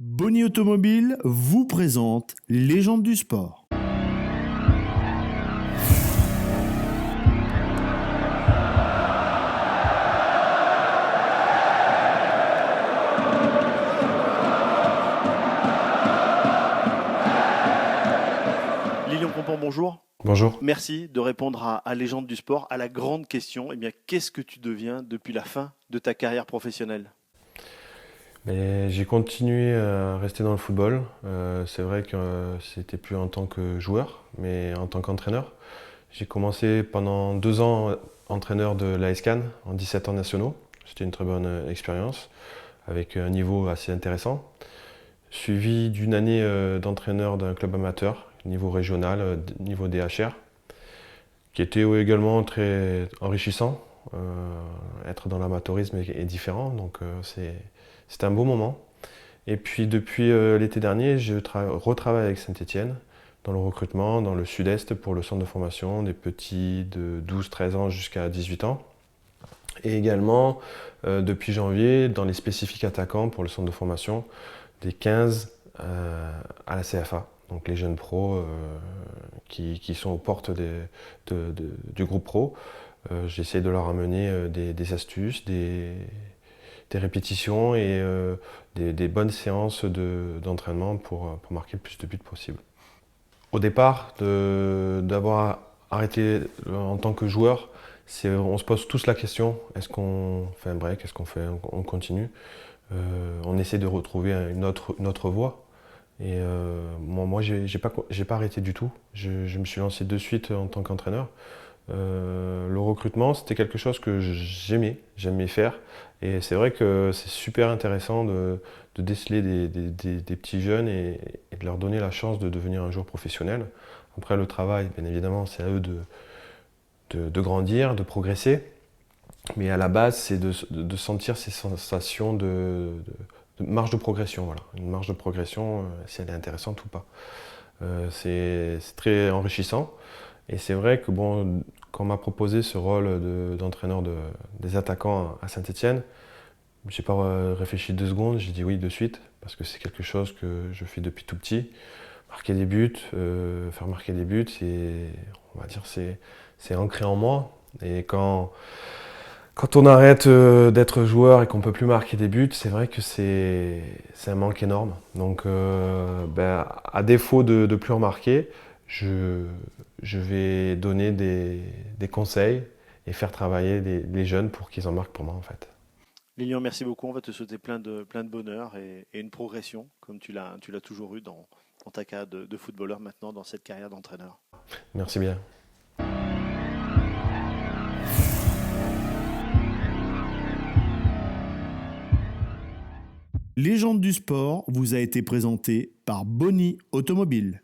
Boni Automobile vous présente Légende du sport. Lilian Compon, bonjour. Bonjour. Merci de répondre à Légende du sport, à la grande question. Eh bien, qu'est-ce que tu deviens depuis la fin de ta carrière professionnelle? J'ai continué à rester dans le football. C'est vrai que c'était plus en tant que joueur, mais en tant qu'entraîneur. J'ai commencé pendant 2 ans entraîneur de l'AS Cannes en 17 ans nationaux. C'était une très bonne expérience avec un niveau assez intéressant. Suivi d'une année d'entraîneur d'un club amateur, niveau régional, niveau DHR, qui était également très enrichissant. Être dans l'amateurisme est différent, donc c'était un beau moment. Et puis depuis l'été dernier, je retravaille avec Saint-Étienne dans le recrutement, dans le sud-est pour le centre de formation des petits de 12-13 ans jusqu'à 18 ans. Et également, depuis janvier, dans les spécifiques attaquants pour le centre de formation des 15 à la CFA. Donc les jeunes pros qui sont aux portes du groupe pro. J'essaie de leur amener des astuces, des répétitions et des bonnes séances d'entraînement pour marquer le plus de buts possible. Au départ, d'avoir arrêté en tant que joueur, on se pose tous la question, est-ce qu'on fait un break, on continue? On essaie de retrouver une autre voie. Et moi j'ai pas arrêté du tout. Je me suis lancé de suite en tant qu'entraîneur. Le recrutement, c'était quelque chose que j'aimais faire. Et c'est vrai que c'est super intéressant de déceler des petits jeunes et de leur donner la chance de devenir un joueur professionnel. Après, le travail, bien évidemment, c'est à eux de grandir, de progresser. Mais à la base, c'est de sentir ces sensations de marge de progression. Voilà. Une marge de progression, si elle est intéressante ou pas. C'est très enrichissant. Et c'est vrai que bon, quand on m'a proposé ce rôle d'entraîneur des attaquants à Saint-Étienne, j'ai pas réfléchi 2 secondes, j'ai dit oui de suite, parce que c'est quelque chose que je fais depuis tout petit. Marquer des buts, faire marquer des buts, on va dire, c'est ancré en moi. Et quand on arrête d'être joueur et qu'on peut plus marquer des buts, c'est vrai que c'est un manque énorme. Donc, à défaut de plus en marquer, je vais donner des conseils et faire travailler les jeunes pour qu'ils en marquent pour moi en fait. Lilian, merci beaucoup. On va te souhaiter plein de bonheur et une progression, comme tu l'as toujours eu dans ta carrière de footballeur, maintenant dans cette carrière d'entraîneur. Merci bien. Légende du sport vous a été présenté par Boni Automobile.